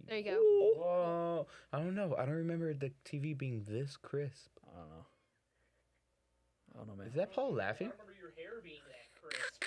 There you go. Whoa. I don't know. I don't remember the TV being this crisp. I don't know, man. Is that Paul I laughing? remember your hair being that crisp.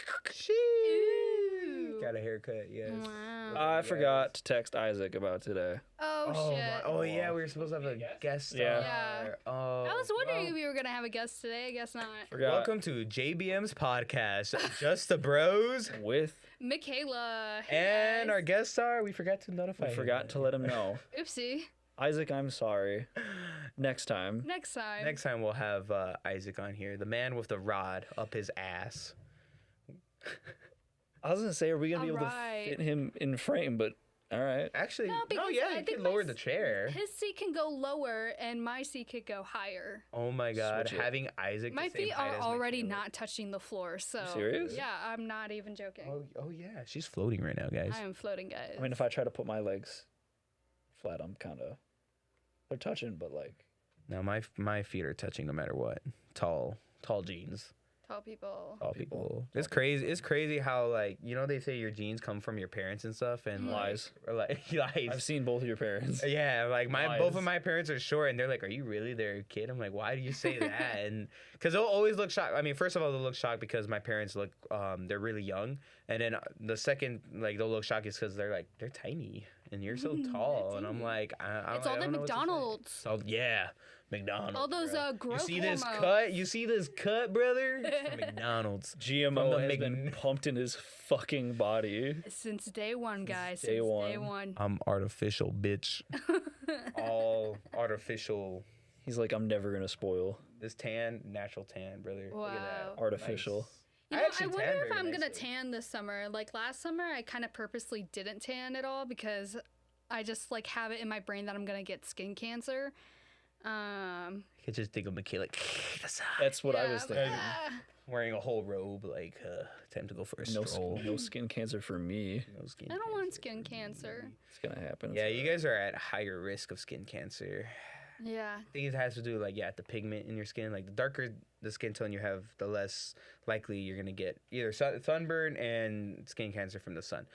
Ooh. Got a haircut, yes. Wow. I forgot to text Isaac about today. Oh, shit. Oh, yeah, we were supposed to have a guest star. Yeah. Oh, I was wondering if we were going to have a guest today. I guess not. Forgot. Welcome to JBM's podcast, Just the Bros. With Mikayla. Hey, And guys. our guest star, we forgot to notify we him. forgot to let him know. Oopsie. Isaac, I'm sorry. Next time. Next time. Next time we'll have Isaac on here, the man with the rod up his ass. I was gonna say, are we gonna be able Alright. to fit him in frame? But all right. Actually, No, because yeah, I you think can my lower the chair. His seat can go lower and my seat could go higher. Oh my God, Switch it. having Isaac. My the same feet height are as already Mikayla. not touching the floor, so serious? yeah, I'm not even joking. Oh yeah, she's floating right now, guys. I am floating, guys. I mean, if I try to put my legs flat, I'm kind of they're touching, but like Now my feet are touching no matter what. Tall jeans. Tall people. Tall people. It's crazy. It's crazy how like they say your genes come from your parents and stuff and lies. Or like lies. I've seen both of your parents. Yeah, like Lies. both of my parents are short, and they're like, "Are you really their kid?" I'm like, "Why do you say that?" And because they'll always look shocked. I mean, first of all, they'll look shocked because my parents look, they're really young, and then the second, like, they'll look shocked is because they're tiny, and you're so tall, and I'm like, It's all the don't know what to say. McDonald's. So yeah, McDonald's. All those bruh. growth You see this hormones. cut? You see this cut, brother? It's from McDonald's. GMO From the has been pumped in his fucking body. Since day one, guys. day Since one. day one. I'm artificial, bitch. All artificial. He's like, I'm never gonna spoil. This tan, natural tan, brother. Look at that. Wow. Artificial. You I know, I actually wonder tan if very I'm gonna nicely. tan this summer. Like last summer, I kind of purposely didn't tan at all because I just like have it in my brain that I'm gonna get skin cancer. I could just think of Mikayla. That's what I was yeah, thinking. Wearing a whole robe, like, time to go for a No, stroll. no skin cancer for me. No skin I don't want cancer. skin cancer. It's gonna happen. Yeah, you guys are at higher risk of skin cancer. Yeah. I think it has to do like the pigment in your skin. Like the darker the skin tone you have, the less likely you're gonna get either sunburn and skin cancer from the sun.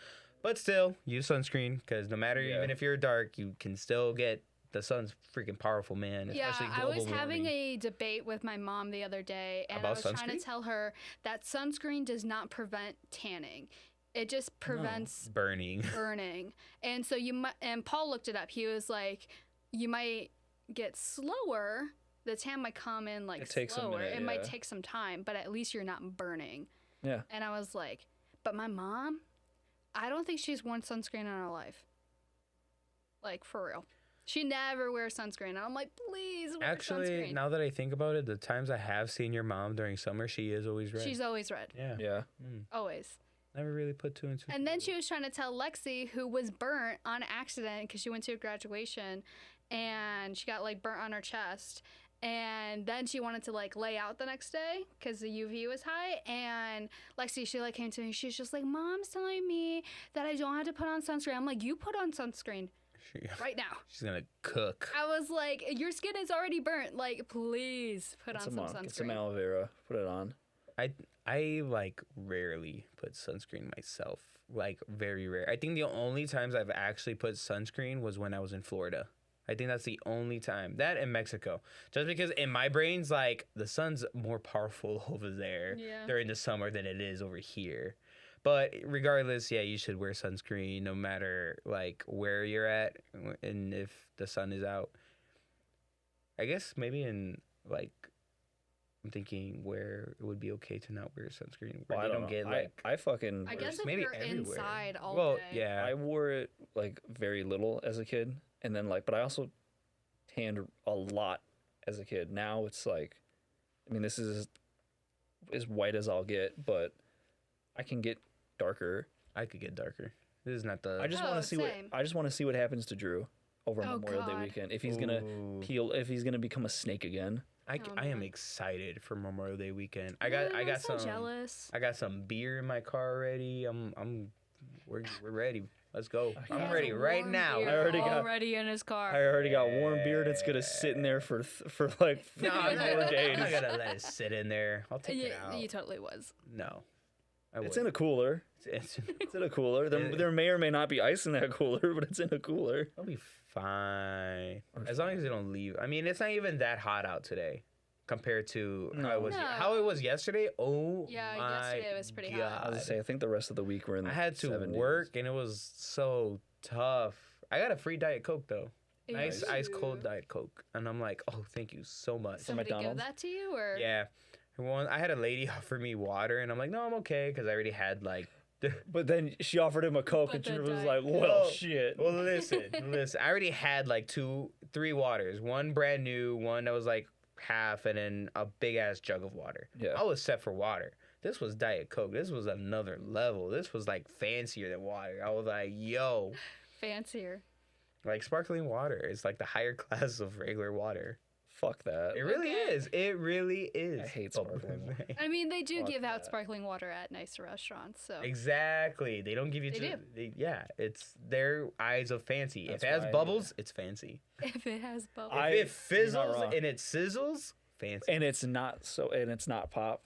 But still, use sunscreen because no matter Yeah. even if you're dark, you can still get the sun's freaking powerful, man. Yeah, Especially I was global having warming. a debate with my mom the other day, and I About was trying to sunscreen? tell her that sunscreen does not prevent tanning. It just prevents burning. burning. And so you might, and Paul looked it up. He was like, you might get slower. The tan might come in like It takes a slower. minute, It might yeah. take some time, but at least you're not burning. Yeah. And I was like, but my mom, I don't think she's worn sunscreen in her life. Like for real. She never wears sunscreen. And I'm like, please wear Actually, sunscreen. now that I think about it, the times I have seen your mom during summer, she is always red. She's always red. yeah. Yeah. Always. Never really put two and two. And then she was trying to tell Lexi, who was burnt on accident because she went to a graduation and she got like burnt on her chest. And then she wanted to like lay out the next day because the UV was high. And Lexi, she like came to me. She's just like, Mom's telling me that I don't have to put on sunscreen. I'm like, you put on sunscreen right now. She's gonna cook. I was like, your skin is already burnt. Like, please put Get on some, some get some sunscreen. aloe vera. Put it on. I like rarely put sunscreen myself. Like very rare. I think the only times I've actually put sunscreen was when I was in Florida. I think that's the only time. That and Mexico. Just because in my brain's like the sun's more powerful over there Yeah. during the summer than it is over here. But regardless, yeah, you should wear sunscreen no matter like where you're at and if the sun is out. I guess maybe in like I'm thinking where it would be okay to not wear sunscreen. Where Well, I they don't don't know. get like I fucking. I guess if maybe you're everywhere. inside all well, day. yeah. I wore it like very little as a kid, and then like, but I also tanned a lot as a kid. Now it's like, I mean, this is as white as I'll get, but I can get darker. I could get darker. This is not the. I just Oh, want to see same. I just want to see what happens to Drew over Oh, Memorial Day God. weekend. If he's gonna Ooh. peel, if he's gonna become a snake again. I Oh, am man. excited for Memorial Day weekend. I Man, got I'm so some. jealous. I got some beer in my car already. We're ready. Let's go. He I'm has ready a right warm now. beer I already got- already in his car. I already got warm beer that's gonna sit in there for like 4 No, I'm days. not gonna let it sit in there. I'll take it out. You totally was. No, It's in a cooler. It's It's in a cooler. There may or may not be ice in that cooler, but it's in a cooler. It'll be fine as long as they don't leave. I mean, it's not even that hot out today compared to how it was yesterday. Oh Yeah, my yesterday it was pretty hot. I was God. gonna say, I think the rest of the week we're in the I had to 70s. work and it was so tough. I got a free Diet Coke though. Nice Ooh. ice cold Diet Coke, and I'm like, oh, thank you so much. Somebody give McDonald's? that to you, or Yeah. I had a lady offer me water, and I'm like, no, I'm okay, because I already had like. But then she offered him a Coke, But and she the was Diet like, Coke. well, Oh, shit. Well, listen. I already had like 3 waters. One brand new, one that was like half, and then a big ass jug of water. Yeah. I was set for water. This was Diet Coke. This was another level. This was like fancier than water. I was like, yo, fancier. like sparkling water is like the higher class of regular water. Fuck that. It really Okay. is. It really is. I hate sparkling water. I mean, they do Fuck give out that. sparkling water at nice restaurants, so Exactly. They don't give you. They do. Yeah, it's their eyes of fancy. That's if it has why, bubbles, it's fancy. if it has bubbles. I- If it you're not fizzles wrong. and it sizzles, fancy. And it's not pop.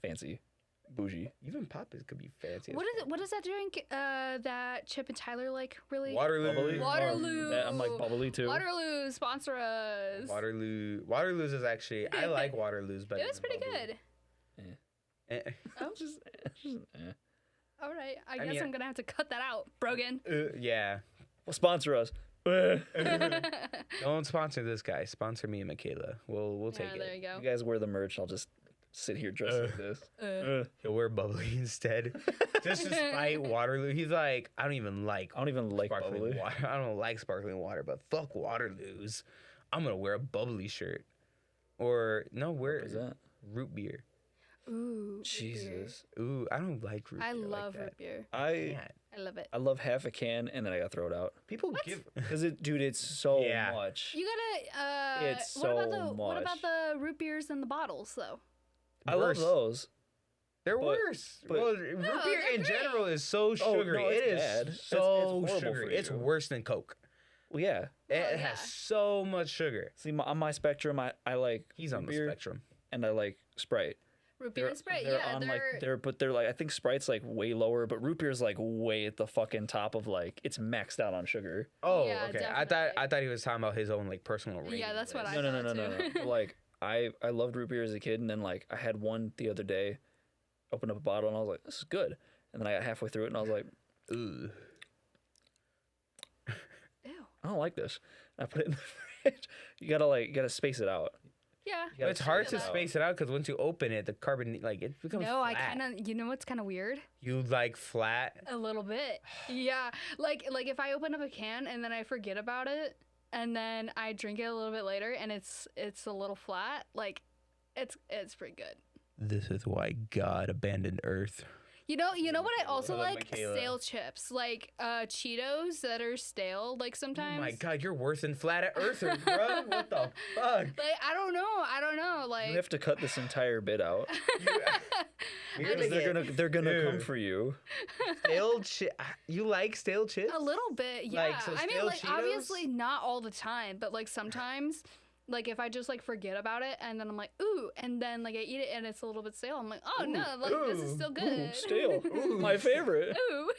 Fancy. Bougie. Even pop could be fancy. What is it? What is that drink? That Chip and Tyler like really? Waterloo. Bubbly? Waterloo. Yeah, I'm like bubbly too. Waterloo sponsor us. Waterloo's is actually I like Waterloo's better. It was than pretty bubbly. good. Eh. Oh, Just, all right. I I guess mean- I'm gonna have to cut that out, Broghan. Yeah. Well, sponsor us. Don't sponsor this guy. Sponsor me and Mikayla. We'll take There it. you go. You guys wear the merch. I'll just sit here dressed like this. He'll wear bubbly instead. Just to spite Waterloo. He's like, I don't even like I don't even like sparkling bubbly. water. I don't like sparkling water, but fuck Waterloo's. I'm gonna wear a bubbly shirt. Or no, wear What is that? root beer. Ooh. root beer. Jesus. Ooh, I don't like root beer. I like love that. root beer. I Man, I love it. I love half a can and then I gotta throw it out. people give. Cause it's so Yeah. much. You gotta. It's what about so what about much. the root beers in the bottles though? I love Worse. those. They're But- worse. but- Well, root beer they're in great. general is so Oh, sugary. no, it's It is bad. It's so horrible sugary. for It's you. worse than Coke. Well, yeah. It yeah. has so much sugar. See, on my spectrum, I like He's on root the beer spectrum. and I like Sprite. Root beer and Sprite. They're Yeah, on they're. like they're like I think Sprite's like way lower, but root beer's like way at the fucking top of like it's maxed out on sugar. Oh, Yeah, okay. definitely. I thought he was talking about his own like personal rating. Yeah, that's what list. I No. thought too. But, like I loved root beer as a kid, and then like I had one the other day, opened up a bottle, and I was like, this is good. And then I got halfway through it, and I was like, Ugh. Ew. I don't like this. And I put it in the fridge. You gotta space it out. Yeah. You gotta It's hard to it out. space it out because once you open it, the carbon like it becomes No, I flat. kind of. You know what's kind of weird? You like flat. A little bit. Yeah. Like if I open up a can and then I forget about it and then I drink it a little bit later and it's a little flat, like it's pretty good. This is why God abandoned Earth. You know what I also I love like? Mikayla. Stale chips. Like Cheetos that are stale like sometimes. Oh my God, you're worse than flat earthers, bro. What the fuck? Like I don't know. Like You have to cut this entire bit out You're because they're gonna come Ew. for you. stale chip. You like stale chips? a little bit, yeah. Like, so I mean stale like Cheetos? obviously not all the time, but like sometimes like if I just like forget about it and then I'm like, ooh, and then like I eat it and it's a little bit stale, I'm like, oh no, like this is still good. Ooh, stale. My favorite. Ooh.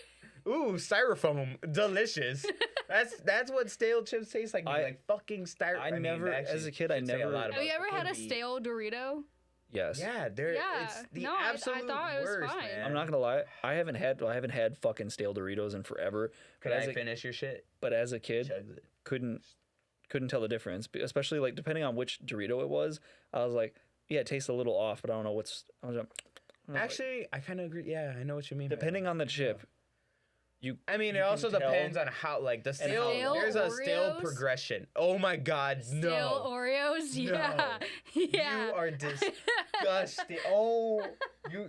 Ooh, styrofoam, delicious. That's what stale chips taste like. Like fucking styrofoam. I never- as a kid, I never- Have you ever had a stale Dorito? Yes. Yeah, they're Yeah. it's the No, I absolute thought it was worst, fine. man. I'm not gonna lie. I haven't had fucking stale Doritos in forever. Can But I as a, finish your shit? but as a kid, Chugs it. couldn't tell the difference, especially like depending on which Dorito it was. I was like, yeah, it tastes a little off, but I don't know what's. I was like, Actually, I kind of agree. Yeah, I know what you mean. by depending on the chip, I mean, it you also can tell- depends on how, like, the stale. Stale There's a stale Oreos? progression. Oh my God, Stale no! Oreos? Yeah. Yeah. You are disgusting. Oh,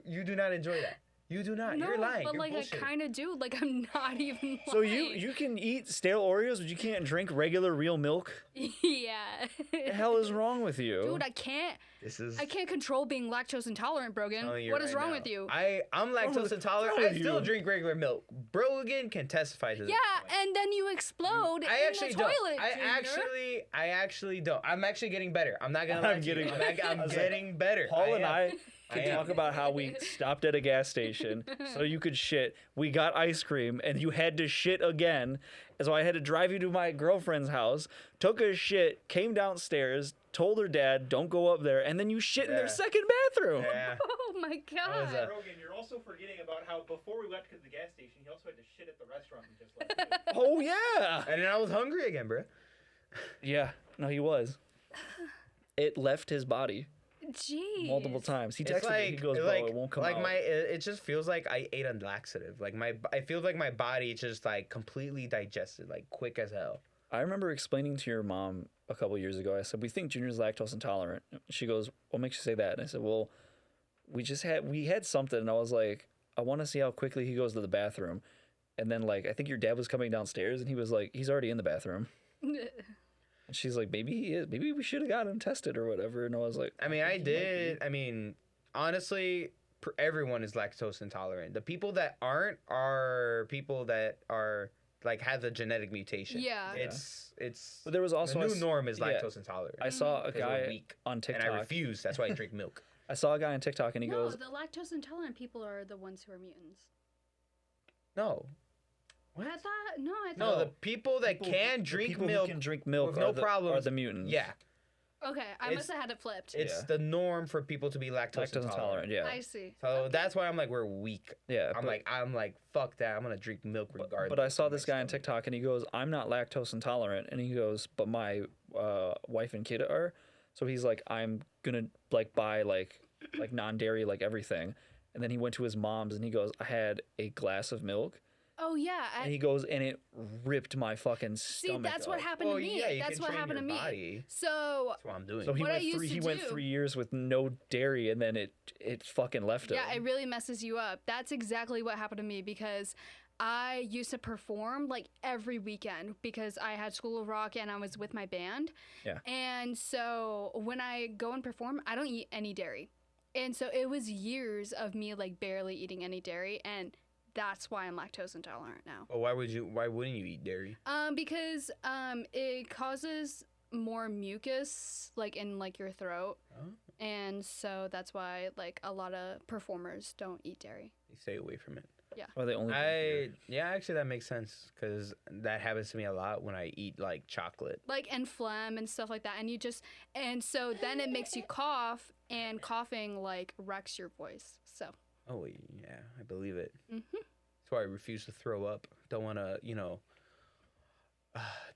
you do not enjoy that. You do not. No, You're lying. but You're like bullshitting. I kind of do. Like I'm not even. so lying. you can eat stale Oreos, but you can't drink regular real milk. Yeah. The hell is wrong with you? Dude, I can't control being lactose intolerant, Brogan. telling you What is right wrong now. with you? I'm lactose intolerant. wrong I with still you? drink regular milk. Brogan can testify to this. Yeah, and then you explode I in actually the don't. toilet. Junior. I actually don't. I'm actually getting better. I'm not gonna lie I'm to you. getting- I'm I was like, getting better. Paul I and am. could I am. talk about how we stopped at a gas station so you could shit. We got ice cream and you had to shit again. And so I had to drive you to my girlfriend's house, took a shit, came downstairs, told her dad, don't go up there, and then you shit in their Yeah. second bathroom. Yeah. Oh my was god. a- Broghan, you're also forgetting about how before we went to the gas station, he also had to shit at the restaurant we just left. too. Oh, yeah. And then I was hungry again, bro. Yeah. No, he was. It left his body Jeez. multiple times. He It's texted me. He goes, bro, like, it won't come like out. it just feels like I ate a laxative. Like I feel like my body just like completely digested, like quick as hell. I remember explaining to your mom a couple years ago. I said, we think Junior's lactose intolerant. She goes, what makes you say that? And I said, well, we had something. And I was like, I want to see how quickly he goes to the bathroom. And then like, I think your dad was coming downstairs and he was like, he's already in the bathroom. And she's like, maybe he is. Maybe we should have got him tested or whatever. And I was like, I mean, I think he might did. be. I mean, honestly, everyone is lactose intolerant. The people that aren't are people that are like have the genetic mutation. Yeah. It's But there was also the a new s- norm is yeah. lactose intolerant. I saw a 'Cause we're guy weak, on and TikTok. I refuse. That's why I drink milk. I saw a guy on TikTok and he No, goes, the lactose intolerant people are the ones who are mutants. No, I thought I no, thought the people that can drink people milk who can drink milk with are no the, problems. are the mutants. Yeah, Okay, I It's- must have had it flipped. it's Yeah. the norm for people to be lactose, Lactose intolerant, yeah. I see. So that's why I'm like we're weak. Yeah. I'm like fuck that. I'm gonna drink milk regardless. But I saw of this my guy on stomach. TikTok and he goes, I'm not lactose intolerant. And he goes, but my wife and kid are. So he's like, I'm going to like buy like non-dairy, like everything. And then he went to his mom's and he goes, I had a glass of milk. Oh yeah. And he goes, and it ripped my fucking See, stomach that's what up. happened Well, to me. yeah, you That's can what train happened to your me. body. So That's what I'm doing. So he What I went used three. to He went do- 3 years with no dairy, and then it fucking left him. yeah, it really messes you up. That's exactly what happened to me because I used to perform like every weekend because I had School of Rock and I was with my band. Yeah. And so when I go and perform, I don't eat any dairy. And so it was years of me like barely eating any dairy, and that's why I'm lactose intolerant now. Well, why wouldn't you eat dairy? Because it causes more mucus like in like your throat. Oh. And so that's why like a lot of performers don't eat dairy. You stay away from it. Or they only. drink beer. Actually that makes sense because that happens to me a lot when I eat like chocolate. Like and phlegm and stuff like that, and so then it makes you cough, and coughing like wrecks your voice. So Oh yeah, I believe it. Mhm. That's why I refuse to throw up. Don't want to,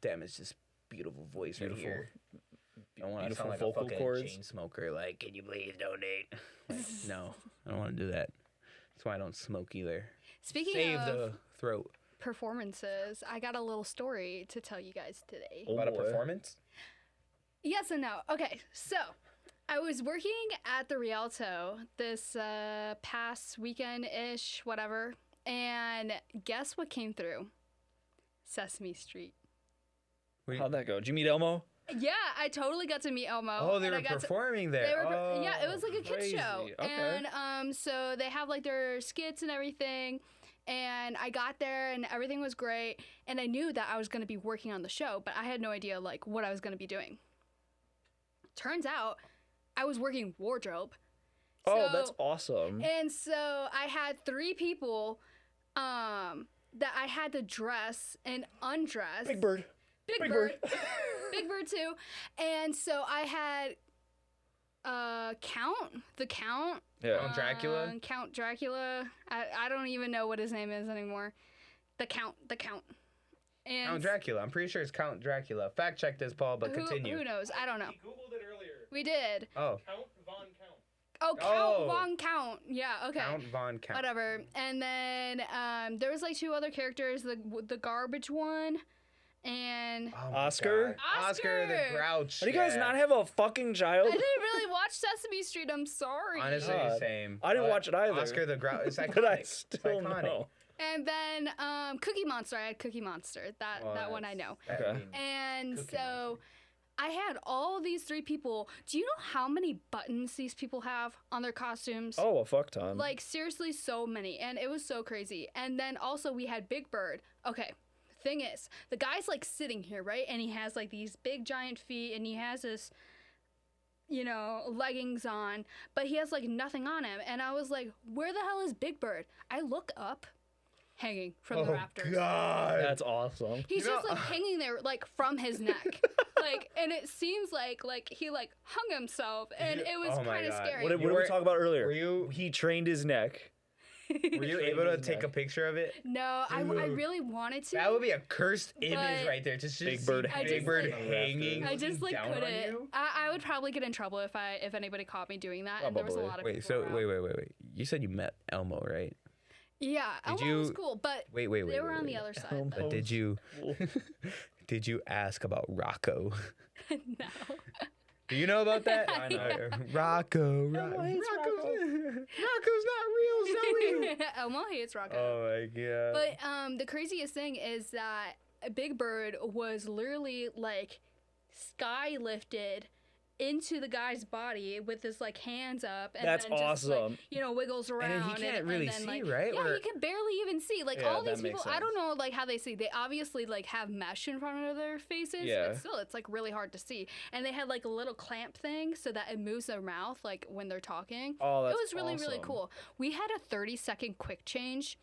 damage this beautiful voice Beautiful- right here. Don't want to beautiful sound like vocal a fucking cords. chain smoker. Like, can you please donate? Like, no, I don't want to do that. That's why I don't smoke either. speaking Save of the throat. performances, I got a little story to tell you guys today. Oh, About a boy. performance? Yes and no. Okay, so I was working at the Rialto this past weekend-ish, whatever, and guess what came through? Sesame Street. How'd that go? Did you meet Elmo? Yeah, I totally got to meet Elmo. Oh, they and were I got to- performing there. They were, yeah, it was like a kids crazy. show, Okay. and so they have like their skits and everything. And I got there, and everything was great. And I knew that I was going to be working on the show, but I had no idea like what I was going to be doing. Turns out, I was working wardrobe. Oh, So- that's awesome. And so I had 3 people that I had to dress and undress. Big Bird. Big Big Bird. Big Bird too. And so I had the Count. Yeah. Count Dracula? Count Dracula. I don't even know what his name is anymore. The Count. And Count Dracula. I'm pretty sure it's Count Dracula. Fact check this, Paul, but continue. Who knows? I don't know. We googled it earlier. We did. Oh, Count Von Count. Oh, Count Oh. Von Count. Yeah, okay. Count Von Count. Whatever. And then there was like 2 other characters, the garbage one and Oh my Oscar? God. Oscar the Oscar. Grouch. How do you guys yeah. not have a fucking I child? didn't really watch Sesame Street. I'm sorry. Honestly, God. same. I didn't But watch it either. Oscar the Grouch. It's iconic. But I It's still iconic. know. And then Cookie Monster. I had Cookie Monster. That one I know. That's- Okay. mean, And Cookie so I had all these 3 people. Do you know how many buttons these people have on their costumes? Oh, a fuck ton. Like seriously, so many, and it was so crazy. And then also we had Big Bird. Okay, thing is, the guy's like sitting here, right? And he has like these big giant feet, and he has this. leggings on, but he has like nothing on him. And I was like, where the hell is Big Bird? I look up, hanging from the rafters. God. That's awesome. He's just like hanging there, like from his neck, like, and it seems like he like hung himself, and it was Oh my kind of God. scary. What did we talk about earlier? Were you He trained his neck. were you able to take a picture of it? No, I really wanted to. That would be a cursed image But- right there. Just Big see Bird I Big just, Bird like- hanging. I just like down on couldn't. you? I would probably get in trouble if anybody caught me doing that. And there was a Probably. lot of Wait, people so around. wait. You said you met Elmo, right? Yeah, Did Elmo was you- cool, but Wait. they were on the other side. Elmo. But But did you did you ask about Rocco? no. Do you know about that? I know. Rocco. hates Rocco. Rocco's not real, Zoe. Elmo hates Rocco. Oh my god. But the craziest thing is that Big Bird was literally like sky lifted into the guy's body with his like hands up, and That's then just awesome. like, wiggles around. then he can't really then, see, like, right? Yeah, Or- he can barely even see. Like Yeah, all these that makes people, I don't sense. know like how they see. They obviously like have mesh in front of their faces, Yeah. but still, it's like really hard to see. And they had like a little clamp thing so that it moves their mouth like when they're talking. Oh, that's It was really, really awesome. cool. We had a 30-second quick change.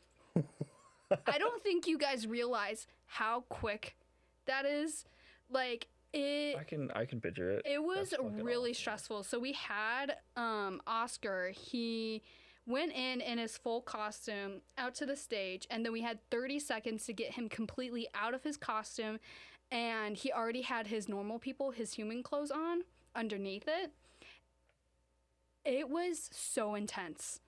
I don't think you guys realize how quick that is. Like it. I can picture it. It was That's fucking really awesome. stressful. So we had Oscar. He went in his full costume out to the stage, and then we had 30 seconds to get him completely out of his costume, and he already had his normal people, his human clothes on underneath it. It was so intense.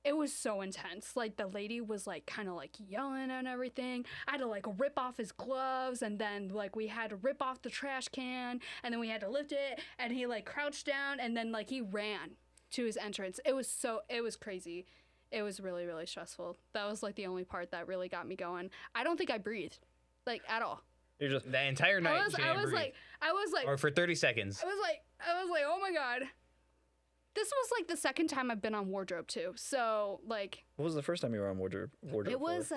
It was so intense. Like the lady was like kind of like yelling and everything. I had to like rip off his gloves, and then like we had to rip off the trash can, and then we had to lift it, and he like crouched down, and then like he ran to his entrance. It was crazy. It was really, really stressful. That was like the only part that really got me going. I don't think I breathed like at all. You're just that entire night. I was like or for 30 seconds. I was like, oh my God. This was like the second time I've been on wardrobe too. So like what was the first time you were on wardrobe? it was for?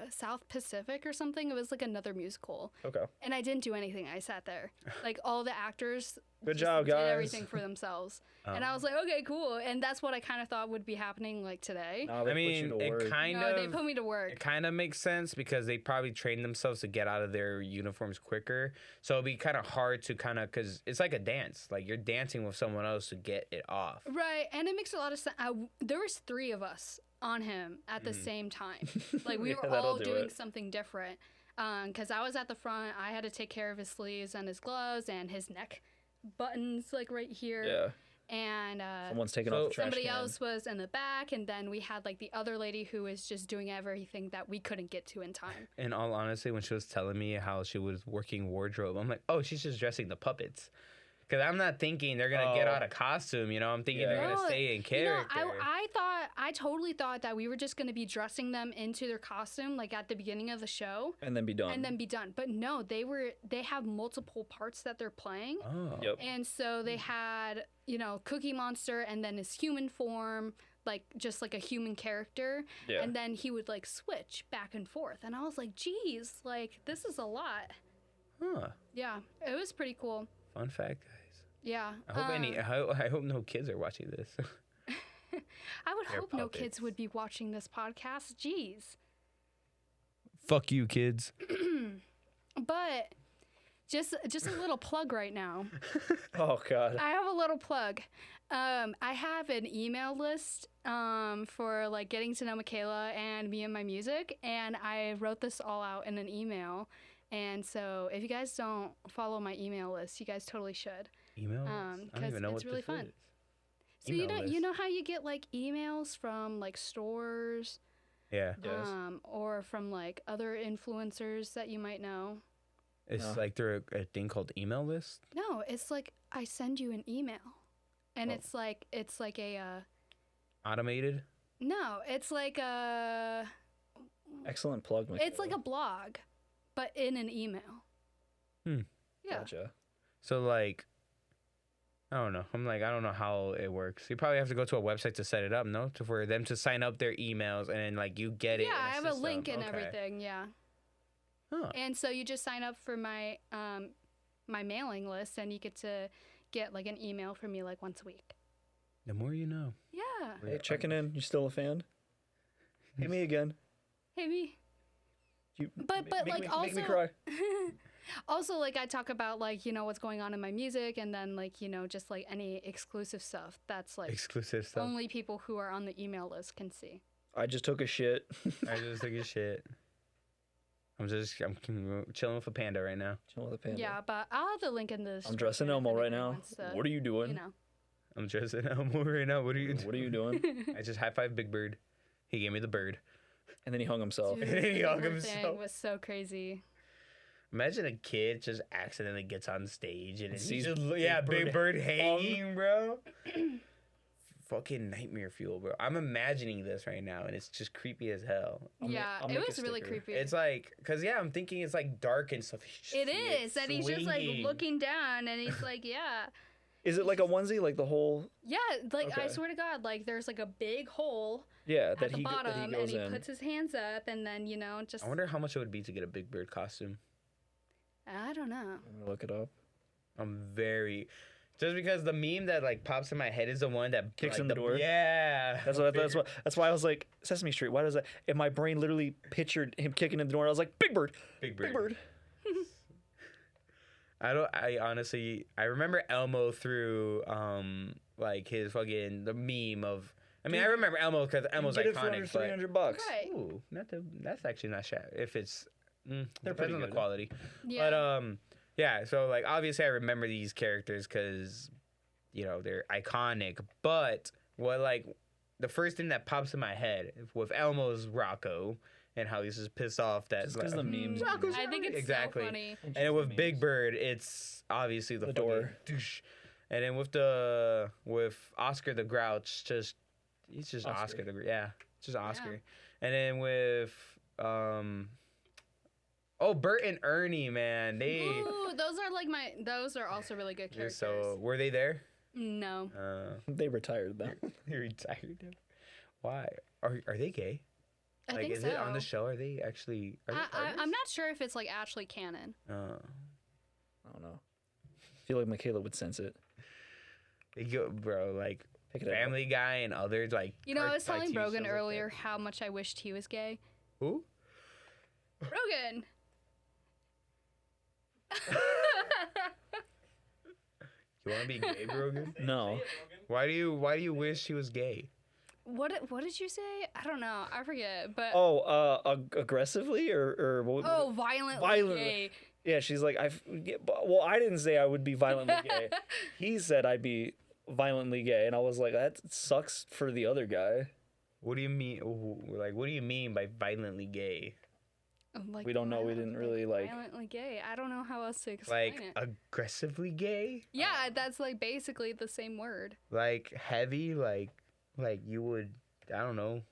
South Pacific or something. It was like another musical. Okay. And I didn't do anything. I sat there. Like all the actors Good just job, did guys. everything for themselves. And I was like, okay, cool. And that's what I kind of thought would be happening like today. Now they I put you mean, to it work. kind No, they of put me to work. it kind of makes sense because they probably trained themselves to get out of their uniforms quicker. So it'd be kind of hard to because it's like a dance. Like you're dancing with someone else to get it off. Right, and it makes a lot of sense. There was 3 of us on him at the same time. Like we Yeah, were that'll all do doing it. something different. Because I was at the front, I had to take care of his sleeves and his gloves and his neck buttons, like right here. Yeah. And Someone's taking So- off the trash somebody can. else was in the back, and then we had like the other lady who was just doing everything that we couldn't get to in time. In all honesty, when she was telling me how she was working wardrobe, I'm like, oh, she's just dressing the puppets. Because I'm not thinking they're going to get Oh. out of costume, I'm thinking Yeah. they're going to No, stay in character. I totally thought that we were just going to be dressing them into their costume like at the beginning of the show and then be done. and then be done. But no, they have multiple parts that they're playing. Oh. Yep. And so they had, Cookie Monster and then his human form, like just like a human character. Yeah. And then he would like switch back and forth. And I was like, geez, like this is a lot. Huh. Yeah, it was pretty cool. Fun fact, guys. Yeah. I hope no kids are watching this. I would They're hope no puppets. kids would be watching this podcast. Jeez. Fuck you, kids. But just a little plug right now. Oh God. I have a little plug. I have an email list for like getting to know Mikayla and me and my music, and I wrote this all out in an email. And so if you guys don't follow my email list, you guys totally should. Email? I don't 'cause even know it's what really this fun. is. So Email list. you know how you get like emails from like stores, Yeah. Yes. or from like other influencers that you might know. It's No. like through a thing called email list. No, it's like I send you an email, and Oh. it's like a Automated. no, it's like a Excellent plug, Mikayla. it's like a blog, but in an email. Hmm. Yeah. Gotcha. So like, I don't know. I don't know how it works. You probably have to go to a website to set it up, no? For them to sign up their emails and then like you get it. Yeah, in I have a system. link and Okay. everything. Yeah. Huh. And so you just sign up for my my mailing list, and you get to get like an email from me like once a week. The more you know. Yeah. Hey, checking in. You still a fan? Hey, me again. Hey, me. You, But make like me, also make me cry. also like I talk about like, you know, what's going on in my music, and then like, you know, just like any exclusive stuff that's like Exclusive stuff. only people who are on the email list can see. I just took a shit. I just took a shit. I'm chilling with a panda right now. Chill with the panda. Yeah, but I'll have the link in the I'm dressing description if Elmo right anybody now. wants to, What are you doing? you know. I'm dressing Elmo right now. What are you What are you doing? I just high five Big Bird. He gave me the bird. And then he hung himself. Dude, And then he the hung Big Bird himself. thing was so crazy. Imagine a kid just accidentally gets on stage and Sees he's just, Big Big Bird Bird hanging, bro. Fucking nightmare fuel, bro. I'm imagining this right now and it's just creepy as hell. I'll It make a was really sticker. creepy. It's like, cause yeah, I'm thinking it's like dark and stuff. It is, and he's just like swinging. looking down, and he's like, yeah, Is it like a onesie? Like the whole. yeah, like I Okay. swear to God, like there's like a big hole Yeah, at that the he, bottom, that he and goes he in. puts his hands up, and then you know, just I wonder how much it would be to get a Big Bird costume. I don't know. I'm gonna look it up. I'm very. Just because the meme that like pops in my head is the one that Kicks like, in the door? Yeah, That's why I was like Sesame Street. Why does that? And my brain literally pictured him kicking in the door. I was like, Big Bird, Big Bird. Big Bird. I honestly I remember Elmo through like his fucking the meme of. I mean, I remember Elmo because Elmo's Get it for under iconic. But $300. Right. ooh, that's actually not shabby. If it's They're depends pretty on the good. quality. Yeah. But yeah. So like obviously I remember these characters because you know they're iconic. But what like the first thing that pops in my head with Elmo's Rocco and how he's just pissed off that Just 'cause the memes. Rocco's I think it's exactly. so funny. And then with Big Bird, it's obviously the The fucking door. douche. And then with Oscar the Grouch, he's just Oscar, Oscar. yeah, just Oscar. And then with Bert and Ernie, man, Ooh, those are also really good they're characters. so were they there? No. They retired them. They retired. Why are they gay? I Like, think is so. it on the show? Are they actually? Are they I'm not sure if it's like actually canon. I don't know. I feel like Mikayla would sense it. They go, bro, like Pick it up. Family Guy and others like. You know, I was like telling TV shows Broghan like earlier how much I wished he was gay. that. Who? Broghan. You want to be gay, Brogan? No. Why do you wish he was gay? What did you say? I don't know. I forget. But Aggressively or what? violently Violently. gay. Yeah, she's like well, I didn't say I would be violently gay. He said I'd be violently gay, and I was like, that sucks for the other guy. What do you mean? Like, what do you mean by violently gay? Like, We don't know. We didn't really like. violently gay. I don't know how else to explain Like it. aggressively gay? Yeah, that's like basically the same word. Like heavy? Like you would? I don't know.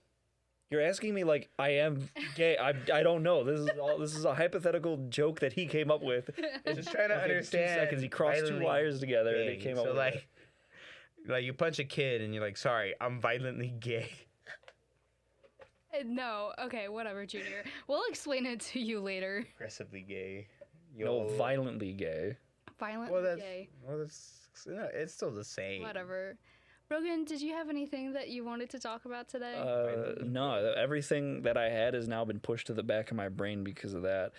You're asking me like I am gay. I don't know. This is a hypothetical joke that he came up with. Just trying to Okay, understand. 2 seconds. He crossed two violently wires together and gay. it came up So with like, like you punch a kid and you're like, sorry, I'm violently gay. No, okay, whatever, Junior. We'll explain it to you later. Aggressively gay. no, violently gay. Violently Well, that's gay. it's still the same. Whatever. Brogan, did you have anything that you wanted to talk about today? No, everything that I had has now been pushed to the back of my brain because of that.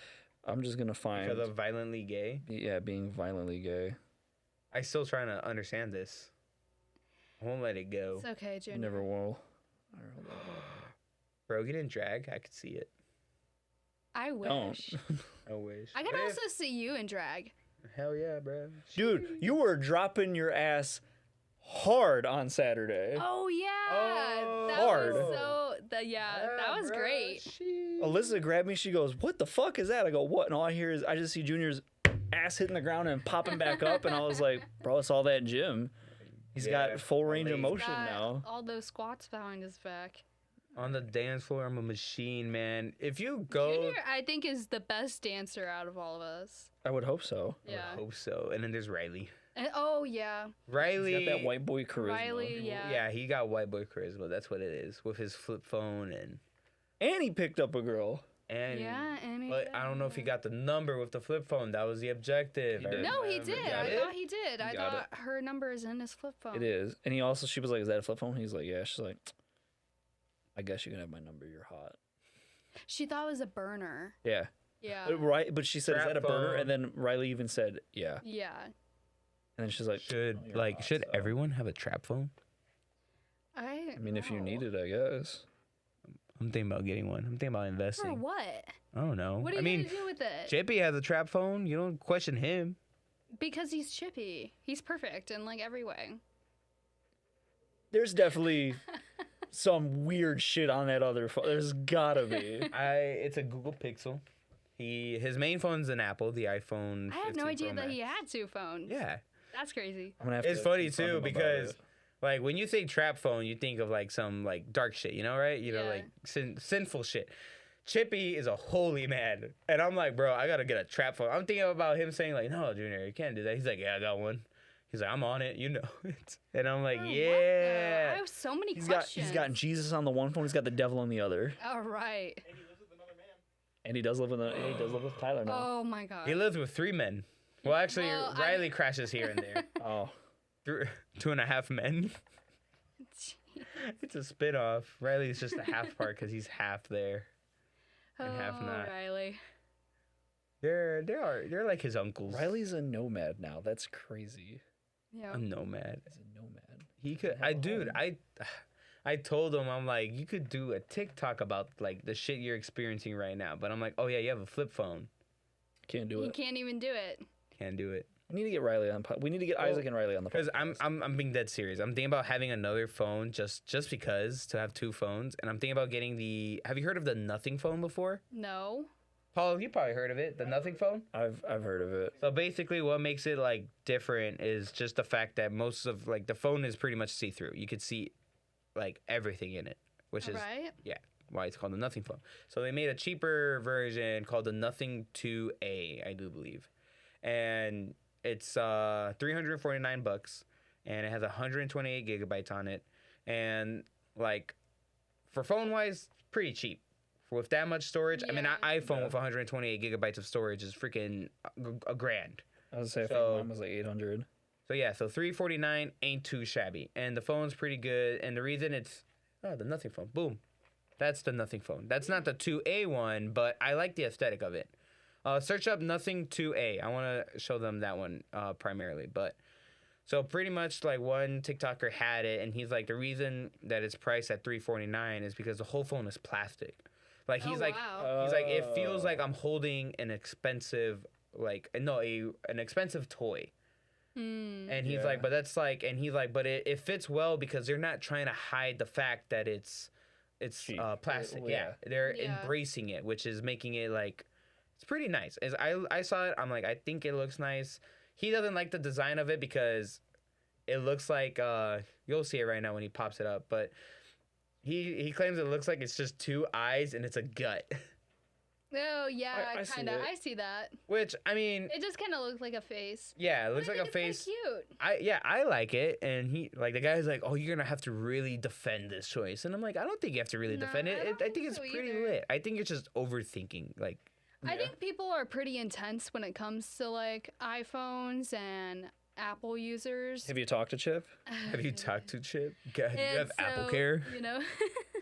I'm just gonna find Because of violently gay. being violently gay. I still trying to understand this. I won't let it go. It's okay, You Junior. never will. All right, hold on. Brogan and drag, I could see it. I wish. Don't. I wish. I could What if- also see you in drag. Hell yeah, bro. Dude, you were dropping your ass hard on Saturday. Oh yeah, Oh. that Hard. was that was bruh, great. sheesh. Alyssa grabbed me. She goes, "What the fuck is that?" I go, "What?" And all I hear is I just see Junior's ass hitting the ground and popping back up, and I was like, "Bro, it's all that gym. He's Yeah, got full range of he's motion Got now." all those squats behind his back. On the dance floor, I'm a machine, man. If you go, Junior, I think, is the best dancer out of all of us. I would hope so. I Yeah. would hope so. And then there's Riley. And, oh yeah, Riley He's got that white boy charisma. Riley. Yeah. Yeah, he got white boy charisma. That's what it is with his flip phone and And he picked up a girl. And Yeah, and he but did, I don't know if he yeah. got the number with the flip phone. That was the objective. He I did. No, he remember. did. Got I it? thought he did. I got thought her number is in his flip phone. It is. And she was like, "Is that a flip phone?" He's like, "Yeah." She's like, "I guess you can have my number. You're hot." She thought it was a burner. Yeah. Yeah. Right. But she said, "Is Trap that a burner?" phone. And then Riley even said, "Yeah." Yeah. And then she's like, Should "Oh, you're hot, should so." everyone have a trap phone? I I mean, if you know. need it, I guess. I'm thinking about getting one. I'm thinking about For investing. what? I don't know. What are I you mean, gonna do with it? JP has a trap phone. You don't question him. Because he's chippy. He's perfect in like every way. There's definitely some weird shit on that other phone. There's gotta be. It's a Google Pixel. His main phone's an Apple, the iPhone. I have no 15 idea Pro that Max. he had two phones. Yeah. That's crazy. I'm gonna have It's to funny confront too him about because it. like when you think trap phone, you think of like some like dark shit, you know, right? You know, Yeah. like sinful shit. Chippy is a holy man, and I'm like, bro, I gotta get a trap phone. I'm thinking about him saying like, no, Junior, you can't do that. He's like, yeah, I got one. He's like, I'm on it, you know it. And I'm like, For what, though? yeah. I have so many He's questions. got Jesus on the one phone. He's got the devil on the other, All right. And he lives with another man. and he does live with Tyler now. Oh my god. He lives with 3 men. Well, actually, Well, Riley crashes here and there. Oh, 2.5 men. It's a spinoff. Riley's just a half part because he's half there. And half Oh, not. Riley. They're like his uncles. Riley's a nomad now. That's crazy. Yeah. a nomad. He's a nomad. He could. I told him, I'm like, you could do a TikTok about like the shit you're experiencing right now. But I'm like, oh yeah, you have a flip phone. Can't do You it. can't even do it. Can't do it. We need to get Riley on. We need to get Isaac and Riley on the Because podcast. I'm being dead serious. I'm thinking about having another phone just because to have 2 phones, and I'm thinking about getting the. Have you heard of the Nothing phone before? No. Paul, you probably heard of it. The Nothing phone. I've heard of it. So basically, what makes it like different is just the fact that most of like the phone is pretty much see through. You could see like everything in it, which is Right? why it's called the Nothing phone. So they made a cheaper version called the Nothing 2A, I do believe, and it's $349, and it has 128 gigabytes on it, and like for phone wise, pretty cheap. With that much storage, I mean, an Yeah. iPhone with 128 gigabytes of storage is freaking a grand. I was gonna say I So- think mine was like 800. So yeah, so $349 ain't too shabby, and the phone's pretty good. And the reason it's the Nothing phone, boom, that's the Nothing phone. That's not the 2A one, but I like the aesthetic of it. Search up Nothing 2A. I want to show them that one primarily, but so pretty much like one TikToker had it, and he's like, the reason that it's priced at $349 is because the whole phone is plastic. Like he's Oh, like, wow. he's like, it feels like I'm holding an expensive an expensive toy. Hmm. And he's Yeah. like, but that's like, and he's like, but it fits well because they're not trying to hide the fact that it's Cheap. plastic. Well, Yeah. They're Yeah. embracing it, which is making it like, it's pretty nice. As I saw it, I'm like, I think it looks nice. He doesn't like the design of it because it looks like, you'll see it right now when he pops it up, but he claims it looks like it's just 2 eyes and it's a gut. Oh yeah, I see kinda. it. I see that. Which, I mean, It just kind of looks like a face. yeah, it looks But I like a think it's face. kinda cute. I like it, and he like the guy's like, oh, you're gonna have to really defend this choice, and I'm like, I don't think you have to really No, defend it. I don't I think think it's so pretty either. lit. I think you're just overthinking. Like, I think people are pretty intense when it comes to like iPhones and Apple users. Have you talked to Chip? have you talked to Chip? God, you And have Apple so, Care? You know.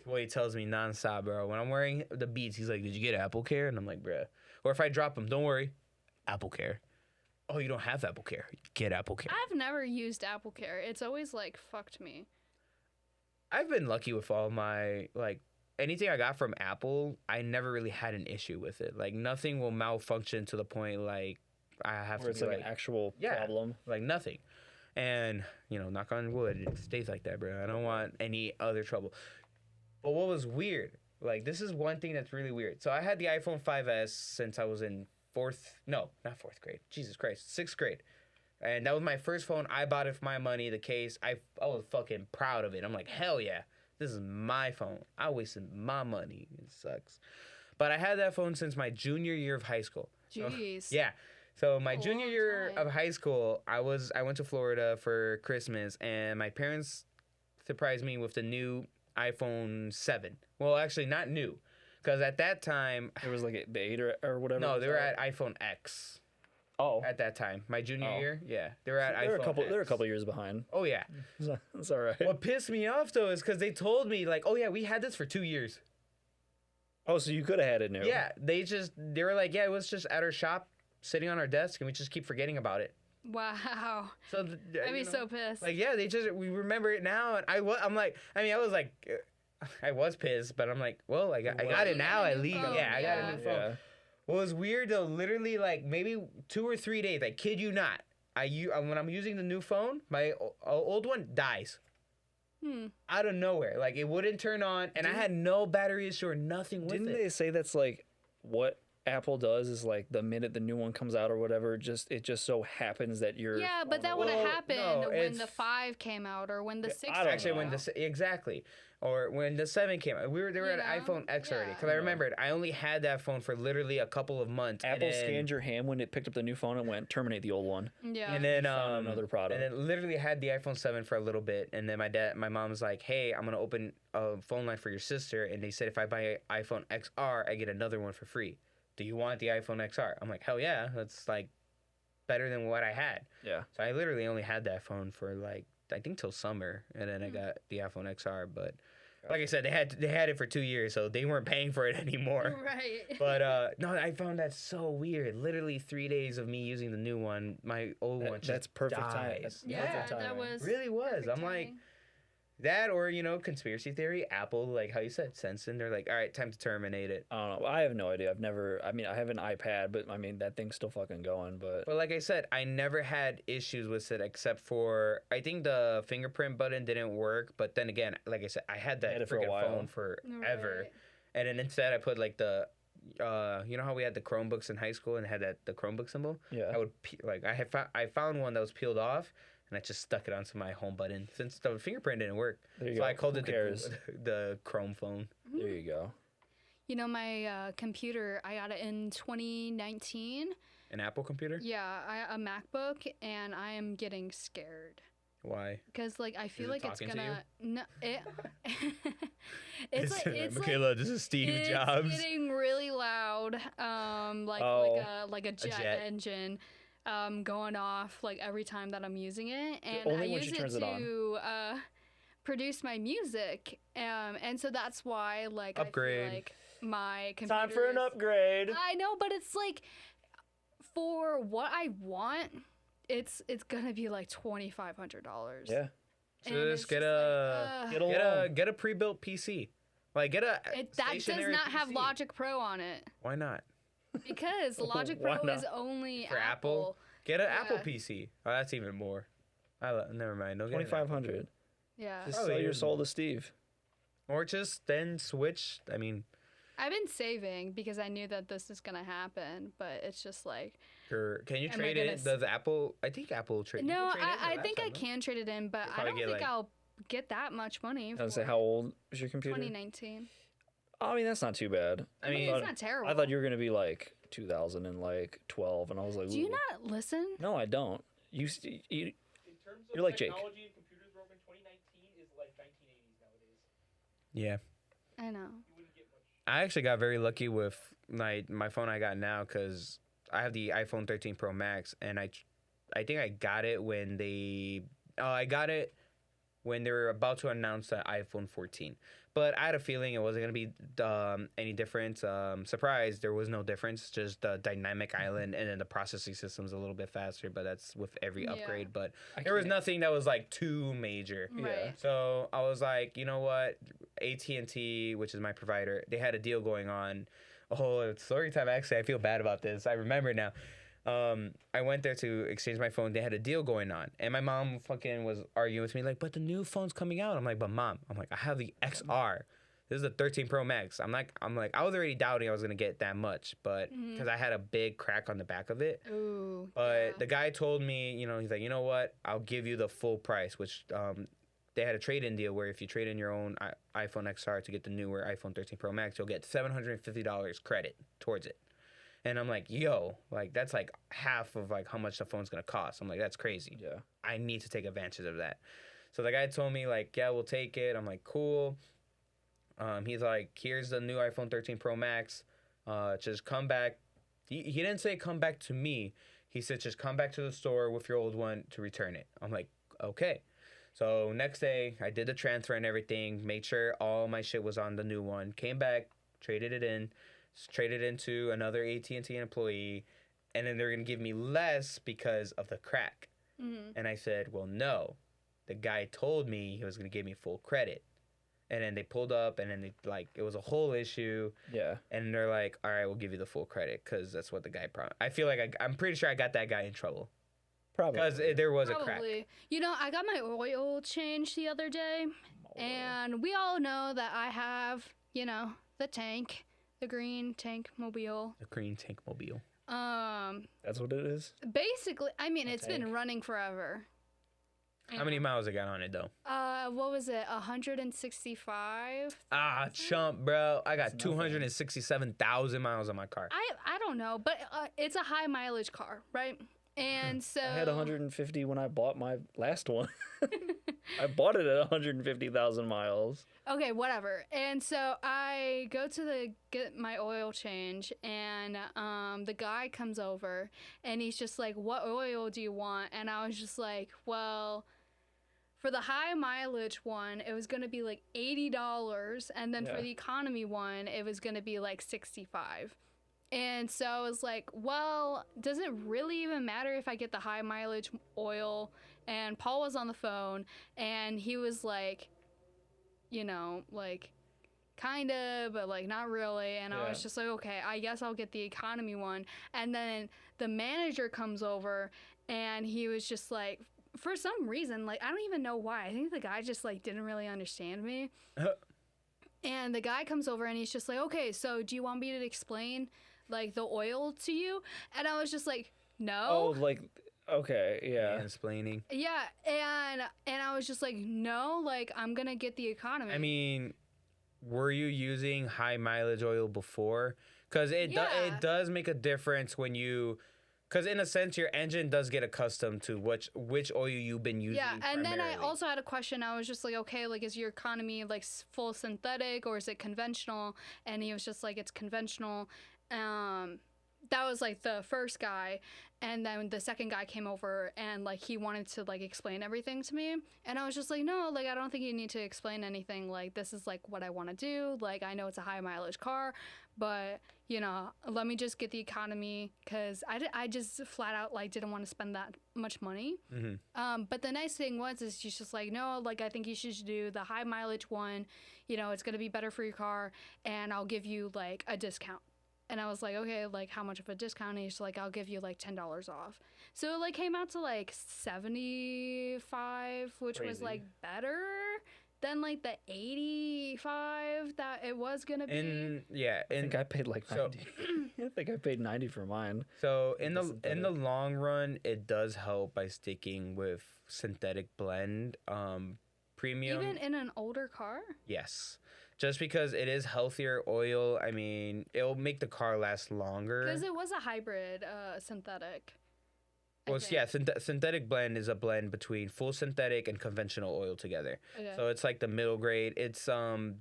Well, he tells me nonstop, bro. When I'm wearing the Beats, he's like, did you get Apple Care? And I'm like, bruh. Or if I drop him, don't worry, Apple Care. Oh, you don't have Apple Care? Get Apple Care. I've never used Apple Care. It's always like fucked me. I've been lucky with all my like anything I got from Apple. I never really had an issue with it. Like nothing will malfunction to the point like I have Where to it's be like like an actual Yeah. problem. like nothing. And knock on wood, it stays like that, bro. I don't want any other trouble. But what was weird? Like this is one thing that's really weird. So I had the iPhone 5S since I was in not fourth grade. Jesus Christ, 6th grade. And that was my first phone. I bought it with my money. The case, I was fucking proud of it. I'm like, hell yeah, this is my phone. I wasted my money. It sucks. But I had that phone since my junior year of high school. So- Jeez. yeah. So my A junior long year time. of high school, I went to Florida for Christmas, and my parents surprised me with the new iPhone 7. Well, actually, not new, Because at that time, There was like the 8 or whatever. no, was they were out. at iPhone X Oh, at that time. My junior Oh. year, yeah, they were at they're iPhone a couple. X. They're a couple years behind. Oh yeah. That's all right. What pissed me off though is because they told me like, oh yeah, we had this for 2 years. Oh, so you could have had it new. Yeah, they were like, yeah, it was just at our shop, sitting on our desk, and we just keep forgetting about it. Wow. So I'd be so pissed. like, yeah, we remember it now, and I was pissed, but I'm like, well, I got it now at least. phone, Yeah, I got a new phone. Yeah. What was weird though, literally like maybe 2 or 3 days, I kid you not, when I'm using the new phone, my old one dies. Out of nowhere, like it wouldn't turn on, and I had no battery issue or nothing with Didn't it. they say that's like what Apple does is like the minute the new one comes out or whatever, it just so happens that you're Yeah, but that would have Well, happened no, when it's- the 5 came out or when the 6 I don't came Actually, out. exactly, or when the 7 came out, they were You at know? iPhone X already. Yeah. Because I remembered, I only had that phone for literally a couple of months. and Apple then- scanned your hand when it picked up the new phone and went terminate the old one. Yeah. and then found another product. and then literally had the iPhone 7 for a little bit, and then my mom was like, "Hey, I'm gonna open a phone line for your sister," and they said if I buy an iPhone XR, I get another one for free. Do you want the iPhone XR? I'm like, hell yeah, that's like better than what I had. Yeah. So I literally only had that phone for like I think till summer, and then I got the iPhone XR. But like I said, they had it for 2 years, so they weren't paying for it anymore. Right. But no, I found that so weird. Literally 3 days of me using the new one, my old one just That's perfect dies. timing. That's yeah, perfect that timing. was Really was. perfect I'm like timing. that, or conspiracy theory. Apple, like how you said, sensing. They're like, all right, time to terminate it. I don't know. I have no idea. I have an iPad, but I mean that thing's still fucking going. But But like I said, I never had issues with it except for I think the fingerprint button didn't work. But then again, like I said, I had that Had it for a freaking while. phone forever, Right. and then instead I put like the, you know how we had the Chromebooks in high school and it had the Chromebook symbol. yeah, I would I found one that was peeled off, and I just stuck it onto my home button since the fingerprint didn't work. there you So go. I called Who it cares? the Chrome phone. There you go. You know, my computer, I got it in 2019. An Apple computer? Yeah, a MacBook, and I am getting scared. Why? Because, like, I feel it like it's talking to gonna. No, it. it's like, Mikayla, this is Steve it's Jobs. getting really loud. Oh. Like a jet, jet. engine. Going off like every time that I'm using it, and only I when use she it turns it on. to produce my music, and so that's why like Upgrade. I feel like my computer Time for an is- upgrade. I know, but it's like for what I want, it's gonna be like $2,500. Yeah. Just get a get a pre-built PC. Like get a that does stationary not have PC. Logic Pro on it Why not? because Logic Why Pro is not? only For Apple? Apple. Get an Apple Yeah. PC. Oh, that's even more. Never mind. Don't get an 2,500. Yeah, Just Probably sell your is. soul to Steve. Apple. Or just then switch. I mean, I've been saving because I knew that this is gonna happen, but it's just like can you Am I trade gonna it? Does Apple? I think Apple trade. you no, can trade in I your think I laptop, no? can trade it in, but I probably don't get, think like- I'll get that much money. I was for say, how old is your computer? 2019. I mean, that's not too bad. I mean, it's not terrible. I thought you were gonna be like 2012, and I was like, Do you "Ooh." not listen? No, I don't. You, In terms of You're like Jake. technology and computers broken, 2019 is like 1980s nowadays. Yeah. I know. You wouldn't get much. I actually got very lucky with my phone I got now because I have the iPhone 13 Pro Max, and I think I got it when I got it when they were about to announce the iPhone 14. But I had a feeling it wasn't going to be any different. Surprise, there was no difference, just the dynamic island, and then the processing system's a little bit faster, but that's with every Yeah. upgrade. But I there was can't- nothing that was like too major. Right. So I was like, you know what? AT&T, which is my provider, they had a deal going on. Oh, it's story time. Actually, I feel bad about this. I remember now. I went there to exchange my phone. They had a deal going on, and my mom fucking was arguing with me like, "But the new phone's coming out." I'm like, "But mom," I have the XR. This is the 13 Pro Max. I was already doubting I was gonna get that much, but because I had a big crack on the back of it. Ooh. But the guy told me, he's like, you know what? I'll give you the full price, which they had a trade-in deal where if you trade in your own iPhone XR to get the newer iPhone 13 Pro Max, you'll get $750 credit towards it. And I'm like, yo, like that's like half of like how much the phone's gonna cost. I'm like, that's crazy. Yeah. I need to take advantage of that. So the guy told me like, yeah, we'll take it. I'm like, cool. He's like, here's the new iPhone 13 Pro Max. Just come back. He didn't say come back to me. He said just come back to the store with your old one to return it. I'm like, okay. So next day, I did the transfer and everything, made sure all my shit was on the new one, came back, traded it in, traded into another AT&T employee, and then they're going to give me less because of the crack. Mm-hmm. And I said, well, no. The guy told me he was going to give me full credit. And then they pulled up, and then it was a whole issue. Yeah. And they're like, all right, we'll give you the full credit because that's what the guy promised. I feel like I'm pretty sure I got that guy in trouble. Probably. Because there was a crack. Probably. You know, I got my oil changed the other day, and we all know that I have, you know, the tank, the green tank mobile. The green tank mobile. That's what it is? Basically, I mean, it's tank. been running forever. How many miles I got on it, though? What was it? 165? Ah, chump, bro. I got 267,000 miles on my car. I don't know, but it's a high mileage car, right? And so I had 150 when I bought my last one. I bought it at 150,000 miles. Okay, whatever. And so I go to get my oil change, and the guy comes over, and he's just like, "What oil do you want?" And I was just like, "Well, for the high mileage one, it was gonna be like $80, and then for the economy one, it was gonna be like $65." And so I was like, well, does it really even matter if I get the high mileage oil? And Paul was on the phone, and he was like, you know, like, kind of, but like not really. And I was just like, okay, I guess I'll get the economy one. And then the manager comes over, and he was just like, for some reason, like, I don't even know why. I think the guy just like didn't really understand me. And the guy comes over, and he's just like, okay, so do you want me to explain like the oil to you? And I was just like, no. Oh, like, okay, yeah. Mansplaining. Yeah, and I was just like, no, like, I'm gonna get the economy. I mean, were you using high mileage oil before? Because it does make a difference when you... Because in a sense, your engine does get accustomed to which oil you've been using. Yeah, and then I primarily. also had a question. I was just like, okay, like, is your economy like full synthetic or is it conventional? And he was just like, it's conventional. That was like the first guy, and then the second guy came over, and like he wanted to like explain everything to me, and I was just like, no, like, I don't think you need to explain anything. Like, this is like what I want to do. Like, I know it's a high mileage car, but you know, let me just get the economy, because I just flat out like didn't want to spend that much money. Mm-hmm. But the nice thing is she's just like, no, like, I think you should do the high mileage one. You know, it's gonna be better for your car, and I'll give you like a discount. And I was like, okay, like, how much of a discount? And he's like, I'll give you like $10 off. So it like came out to like 75, which was Crazy. like better than like the 85 that it was gonna be. I think I paid like 90. I think I paid 90 for mine. So in the long run, it does help by sticking with synthetic blend premium. Even in an older car? Yes. Just because it is healthier oil, I mean, it'll make the car last longer. Because it was a hybrid synthetic. Well, yeah, synthetic blend is a blend between full synthetic and conventional oil together. Okay. So it's like the middle grade. It's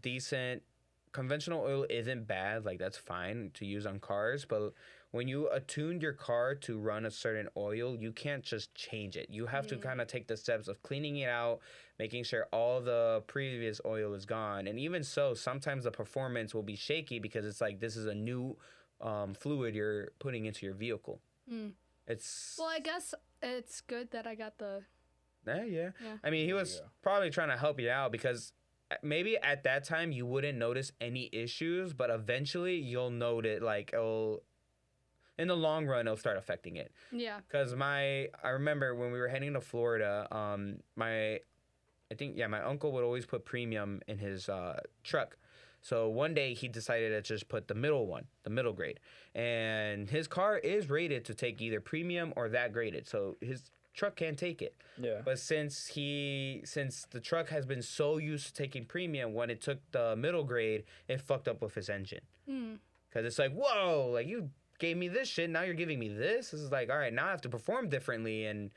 decent. Conventional oil isn't bad. Like, that's fine to use on cars. But when you attune your car to run a certain oil, you can't just change it. You have to kind of take the steps of cleaning it out, making sure all the previous oil is gone. And even so, sometimes the performance will be shaky because it's like this is a new fluid you're putting into your vehicle. It's... Well, I guess it's good that I got the... Yeah. I mean, he was probably trying to help you out because maybe at that time you wouldn't notice any issues, but eventually you'll note it. Like, in the long run, it'll start affecting it. Yeah. Because I remember when we were heading to Florida, my uncle would always put premium in his truck. So one day he decided to just put the middle grade. And his car is rated to take either premium or that graded. So his truck can't take it. Yeah. But since the truck has been so used to taking premium, when it took the middle grade, it fucked up with his engine. Because it's like, whoa, like, you gave me this shit, now you're giving me this. This is like, all right, now I have to perform differently. And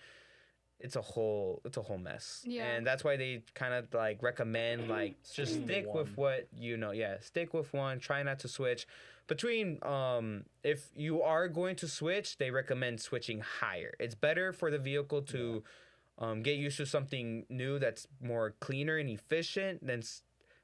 it's a whole mess. Yeah. And that's why they kind of like recommend like just stick with what you know. Yeah, stick with one. Try not to switch. Between if you are going to switch, they recommend switching higher. It's better for the vehicle to get used to something new that's more cleaner and efficient than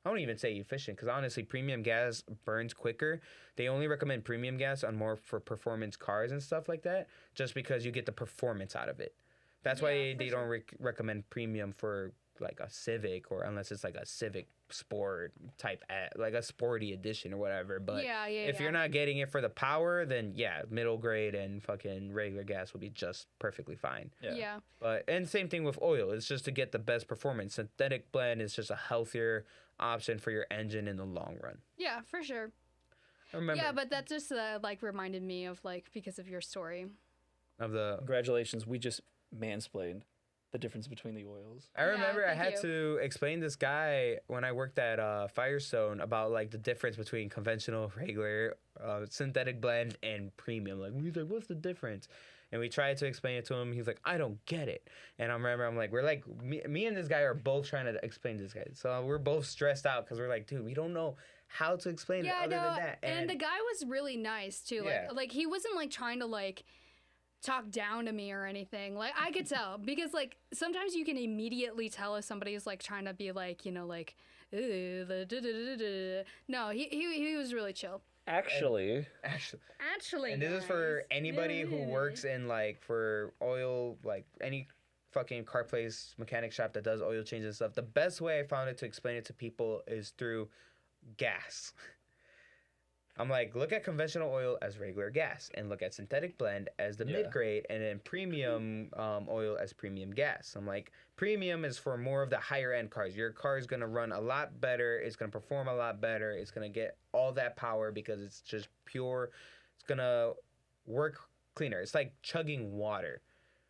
I don't even say efficient because honestly, premium gas burns quicker. They only recommend premium gas on more for performance cars and stuff like that, just because you get the performance out of it. That's why they don't recommend premium for like a Civic or unless it's like a Civic Sport type, like a sporty edition or whatever. But if you're not getting it for the power, then middle grade and fucking regular gas will be just perfectly fine. Yeah. But and same thing with oil. It's just to get the best performance. Synthetic blend is just a healthier option for your engine in the long run. Yeah, for sure. I remember. Yeah, but that just like reminded me of like because of your story. Of the Congratulations, we just mansplained the difference between the oils. I remember I thank had you. to explain this guy when I worked at Firestone about like the difference between conventional, regular, synthetic blend, and premium. Like he's like, what's the difference? And we tried to explain it to him. He's like, I don't get it. And I remember we're like, me and this guy are both trying to explain to this guy. So we're both stressed out because we're like, dude, we don't know how to explain it other than that. And the guy was really nice too. Like he wasn't like trying to like talk down to me or anything. Like I could tell because like sometimes you can immediately tell if somebody is like trying to be like, you know, like, ooh, no, he was really chill. Actually, and this is for anybody who works in like for oil, like any fucking car place mechanic shop that does oil changes and stuff. The best way I found it to explain it to people is through gas. I'm like, look at conventional oil as regular gas and look at synthetic blend as the mid-grade and then premium oil as premium gas. I'm like, premium is for more of the higher end cars. Your car is going to run a lot better. It's going to perform a lot better. It's going to get all that power because it's just pure. It's going to work cleaner. It's like chugging water.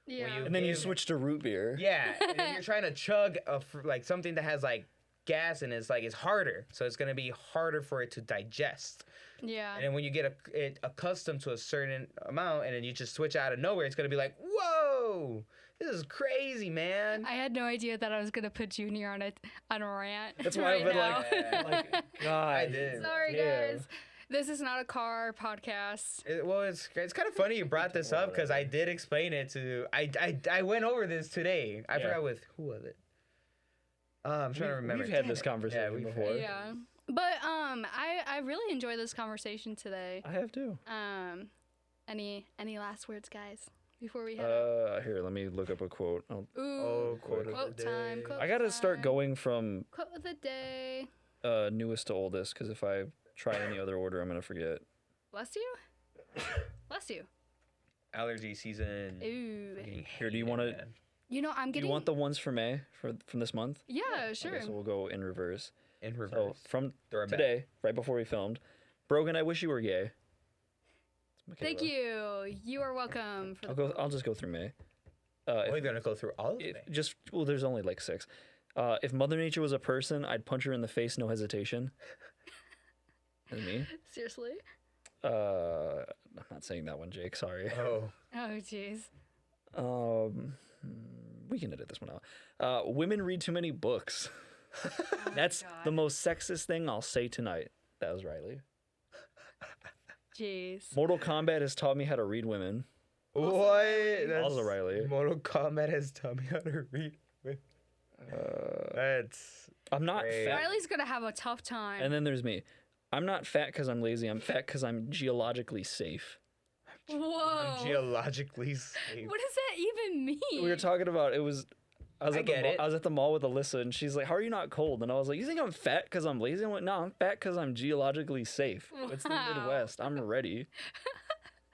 Yeah. and then you switch to root beer. Yeah. And then you're trying to chug like something that has like gas and it's like it's harder. So it's going to be harder for it to digest. Yeah. And then when you get it accustomed to a certain amount and then you just switch out of nowhere, it's going to be like, whoa, this is crazy, man. I had no idea that I was gonna put Junior on a rant. That's why I've been now. like, God. I did. Sorry, damn. guys. This is not a car podcast. It's kind of funny you brought this up because I did explain it to... I went over this today. I forgot with... Who was it? I'm trying to remember. We've had this conversation before. Yeah. But I really enjoyed this conversation today. I have too. Any last words, guys, before we head out? Here, let me look up a quote. Ooh, quote quote time. Quote I gotta start time. going from Quote of the day. newest to oldest because if I try any other order, I'm gonna forget. Bless you. Bless you. Allergy season. Ooh. Here, do you want to? You know, I'm Do getting. you want the ones for May from this month? Yeah, sure. Okay, so we'll go in reverse. In So reverse. from Throw it back. today, right before we filmed, Broghan, I wish you were gay. It's Thank Mikayla. you. You are welcome. For I'll just go through May. We're going to go through all of it. There's only like 6. If Mother Nature was a person, I'd punch her in the face, no hesitation. That's me. Seriously? I'm not saying that one, Jake. Sorry. Oh. Oh, jeez. We can edit this one out. Women read too many books. That's God. the most sexist thing I'll say tonight. That was Riley. Jeez. Mortal Kombat has taught me how to read women. What? Also Riley. Mortal Kombat has taught me how to read. That's... I'm not Great. fat. Riley's gonna have a tough time. And then there's me. I'm not fat because I'm lazy. I'm fat because I'm geologically safe. Whoa. I'm geologically safe. What does that even mean? We were talking about I was I get it. I was at the mall with Alyssa, and she's like, "How are you not cold?" And I was like, "You think I'm fat because I'm lazy?" I went, "No, I'm fat because I'm geologically safe. It's the Wow. Midwest. I'm ready."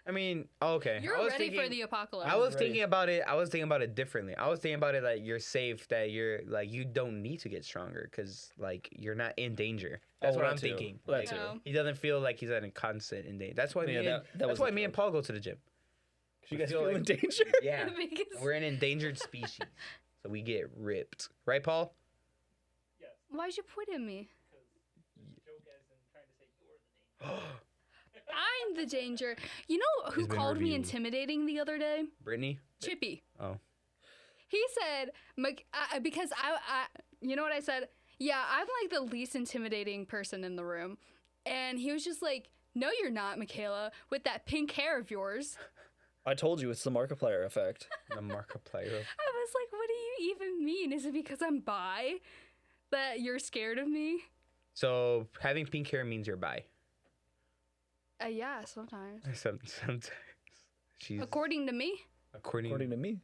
I mean, okay. You're I was ready thinking, for the apocalypse. I was ready. thinking about it. I was thinking about it differently. I was thinking about it like you're safe, that you're like you don't need to get stronger because like you're not in danger. That's what that I'm too. thinking. That Like, too. he doesn't feel like he's in constant in danger. That's why Yeah, me. that That's was why the me and joke. Paul go to the gym. You We guys feel feel in like- danger? Yeah, Because we're an endangered species, so we get ripped, right, Paul? Yes, why'd you point at me? because the joke as in trying to say you're the danger. I'm the danger. You know who He's been called me reviewed. intimidating the other day? Brittany. Chippy. Oh, He said, because I, you know what I said? Yeah, I'm like the least intimidating person in the room. And he was just like, no, you're not, Mikayla, with that pink hair of yours. I told you it's the Markiplier effect. The Markiplier. I was like, what do you even mean? Is it because I'm bi that you're scared of me? So having pink hair means you're bi. Yeah, sometimes. Sometimes. She's According to me. according According to me,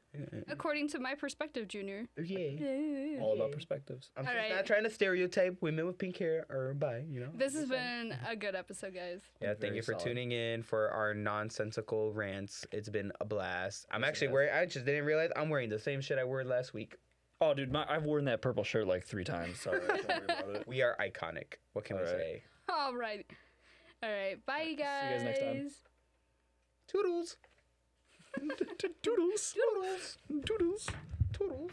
According to my perspective, Junior. yeah. all about perspectives. I'm All just right. not trying to stereotype women with pink hair or bi, you know. This has been a good episode, guys. Yeah, thank Very you for solid. tuning in for our nonsensical rants. It's been a blast. I'm Yes, it actually has. wearing. I just didn't realize I'm wearing the same shit I wore last week. Oh, dude, I've worn that purple shirt like 3 times. Sorry, don't worry about it. We are iconic. What can we All right. say? All right. All right. Bye, See you guys. guys next time. Toodles. Toodles. Toodles. Toodles. Toodles.